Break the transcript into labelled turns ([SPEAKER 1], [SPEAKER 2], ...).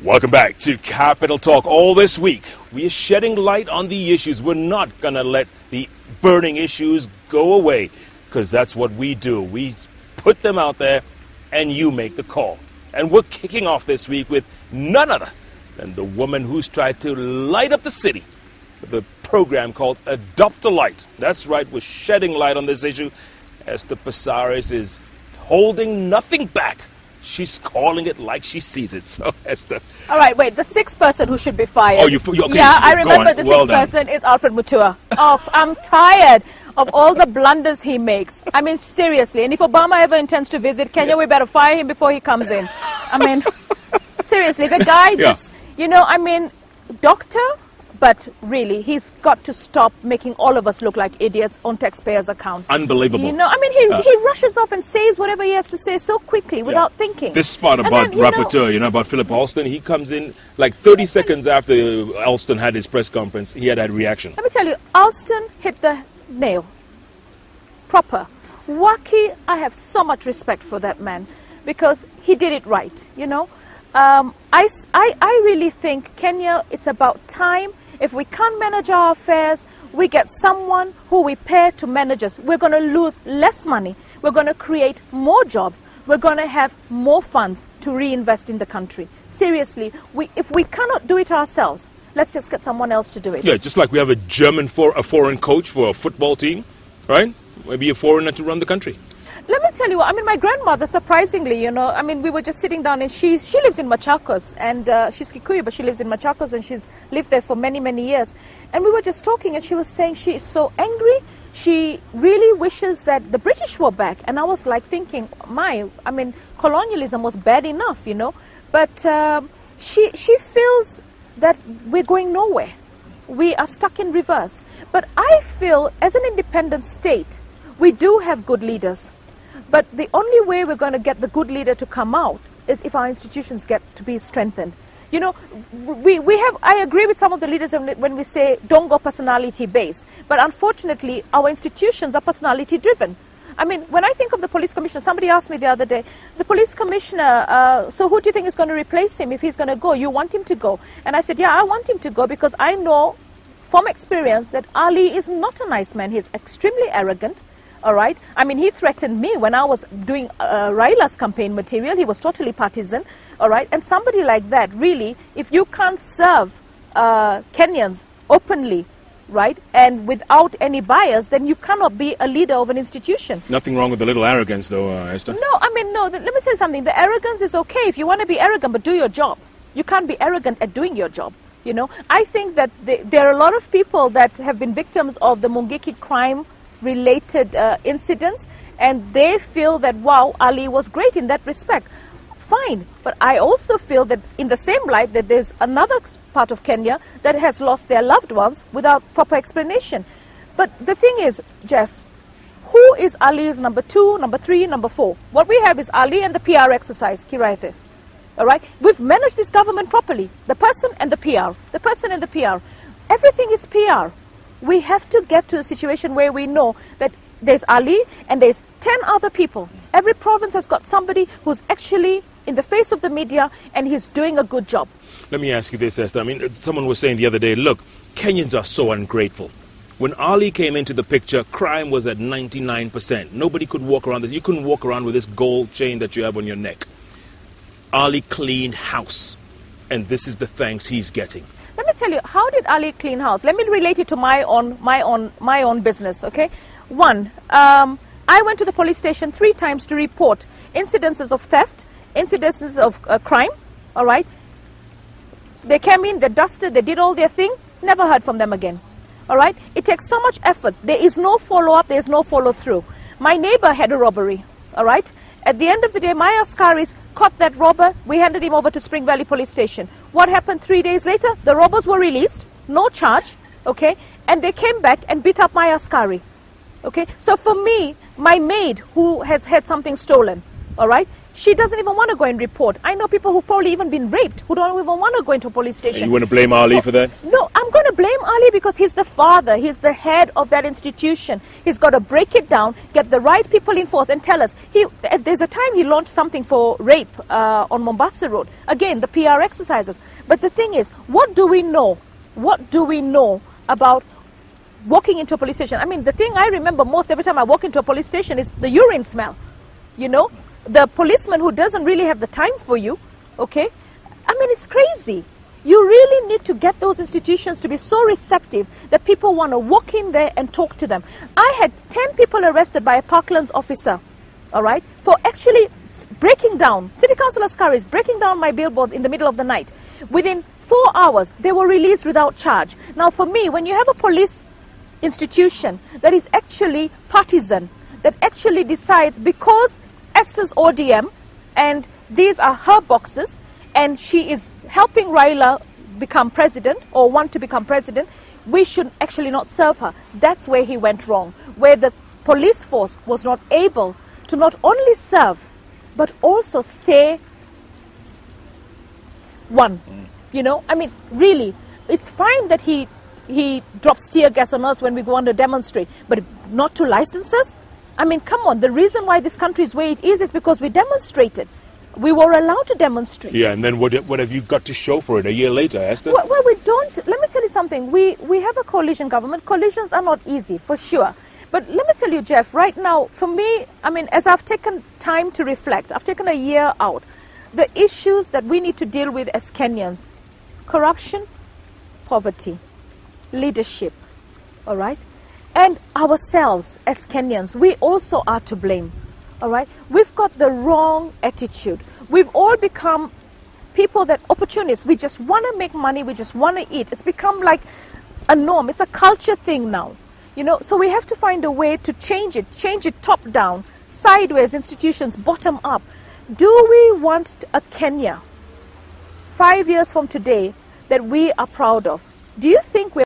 [SPEAKER 1] Welcome back to Capital Talk. All this week, we are shedding light on the issues. We're not going to let the burning issues go away, because that's what we do. We put them out there, and you make the call. And we're kicking off this week with none other than the woman who's tried to light up the city with a program called Adopt a Light. That's right, we're shedding light on this issue. Esther Passaris is holding nothing back. She's calling it like she sees it. So, Esther.
[SPEAKER 2] All right, wait. The sixth person who should be fired.
[SPEAKER 1] Oh, okay.
[SPEAKER 2] Yeah, I remember the sixth person is Alfred Mutua. Oh, I'm tired of all the blunders he makes. I mean, seriously. And if Obama ever intends to visit Kenya, we better fire him before he comes in. I mean, seriously, the guy just, doctor, but really, he's got to stop making all of us look like idiots on taxpayers' account.
[SPEAKER 1] Unbelievable.
[SPEAKER 2] He rushes off and says whatever he has to say so quickly without thinking.
[SPEAKER 1] This part about rapporteur, about Philip Alston, he comes in like 30 seconds after Alston had his press conference, he had that reaction.
[SPEAKER 2] Let me tell you, Alston hit the nail. Proper. Waki, I have so much respect for that man because he did it right, I really think Kenya, it's about time. If we can't manage our affairs, we get someone who we pay to manage us. We're going to lose less money. We're going to create more jobs. We're going to have more funds to reinvest in the country. Seriously, if we cannot do it ourselves, let's just get someone else to do it.
[SPEAKER 1] Yeah, just like we have a foreign coach for a football team, right? Maybe a foreigner to run the country.
[SPEAKER 2] Let me tell you, my grandmother, surprisingly, we were just sitting down and she lives in Machakos and she's Kikuyu, but she lives in Machakos and she's lived there for many, many years. And we were just talking and she was saying she is so angry. She really wishes that the British were back. And I was like thinking, colonialism was bad enough, but she feels that we're going nowhere. We are stuck in reverse. But I feel as an independent state, we do have good leaders. But the only way we're going to get the good leader to come out is if our institutions get to be strengthened. I agree with some of the leaders when we say don't go personality based. But unfortunately, our institutions are personality driven. When I think of the police commissioner, somebody asked me the other day, the police commissioner, so who do you think is going to replace him if he's going to go? You want him to go? And I said, yeah, I want him to go because I know from experience that Ali is not a nice man. He's extremely arrogant. All right. He threatened me when I was doing Raila's campaign material. He was totally partisan. All right. And somebody like that, really, if you can't serve Kenyans openly, right, and without any bias, then you cannot be a leader of an institution.
[SPEAKER 1] Nothing wrong with a little arrogance, though, Esther.
[SPEAKER 2] No, no. Let me say something. The arrogance is okay if you want to be arrogant, but do your job. You can't be arrogant at doing your job. I think that there are a lot of people that have been victims of the Mungiki crime related incidents, and they feel that, wow, Ali was great in that respect. Fine, but I also feel that in the same light that there's another part of Kenya that has lost their loved ones without proper explanation. But the thing is, Jeff, who is Ali's number 2, number 3, number 4? What we have is Ali and the PR exercise, Kiraithe. All right, we've managed this government properly. The person and the PR, the person and the PR. Everything is PR. We have to get to a situation where we know that there's Ali and there's 10 other people. Every province has got somebody who's actually in the face of the media and he's doing a good job.
[SPEAKER 1] Let me ask you this, Esther. Someone was saying the other day, look, Kenyans are so ungrateful. When Ali came into the picture, crime was at 99%. Nobody could walk around this. You couldn't walk around with this gold chain that you have on your neck. Ali cleaned house, and this is the thanks he's getting.
[SPEAKER 2] Let me tell you, how did Ali clean house? Let me relate it to my own business, okay? One, I went to the police station 3 times to report incidences of theft, incidences of crime, all right? They came in, they dusted, they did all their thing, never heard from them again, all right? It takes so much effort. There is no follow-up, there is no follow-through. My neighbor had a robbery, all right? At the end of the day, my askaris caught that robber. We handed him over to Spring Valley Police Station. What happened 3 days later? The robbers were released, no charge, okay? And they came back and beat up my askari, okay? So for me, my maid who has had something stolen, all right? She doesn't even want to go and report. I know people who've probably even been raped who don't even want to go into a police station.
[SPEAKER 1] And you want to blame Ali for that?
[SPEAKER 2] No, I'm going to blame Ali because he's the father, he's the head of that institution. He's got to break it down, get the right people in force and tell us. There's a time he launched something for rape on Mombasa Road. Again, the PR exercises. But the thing is, what do we know? What do we know about walking into a police station? I mean, the thing I remember most every time I walk into a police station is the urine smell. You know, the policeman who doesn't really have the time for you, okay? I mean, it's crazy. You really need to get those institutions to be so receptive that people want to walk in there and talk to them. I had 10 people arrested by a Parklands officer, all right, for actually breaking down, City Councillor Passaris breaking down my billboards in the middle of the night. Within 4 hours, they were released without charge. Now, for me, when you have a police institution that is actually partisan, that actually decides because Esther's ODM and these are her boxes and she is helping Raila become president or want to become president, we should actually not serve her. That's where he went wrong, where the police force was not able to not only serve but also stay one. You know, I mean, really, it's fine that he drops tear gas on us when we go on to demonstrate, but not to license us? I mean, come on, the reason why this country is where it is because we demonstrated. We were allowed to demonstrate.
[SPEAKER 1] Yeah, and then what have you got to show for it a year later, Esther?
[SPEAKER 2] Well, we don't. Let me tell you something. We have a coalition government. Coalitions are not easy, for sure. But let me tell you, Jeff, right now, for me, I mean, as I've taken time to reflect, I've taken a year out, the issues that we need to deal with as Kenyans, corruption, poverty, leadership, all right? And ourselves as Kenyans, we also are to blame, all right? We've got the wrong attitude. We've all become people that opportunists. We just want to make money. We just want to eat. It's become like a norm. It's a culture thing now, you know? So we have to find a way to change it top down, sideways, institutions, bottom up. Do we want a Kenya 5 years from today that we are proud of? Do you think we're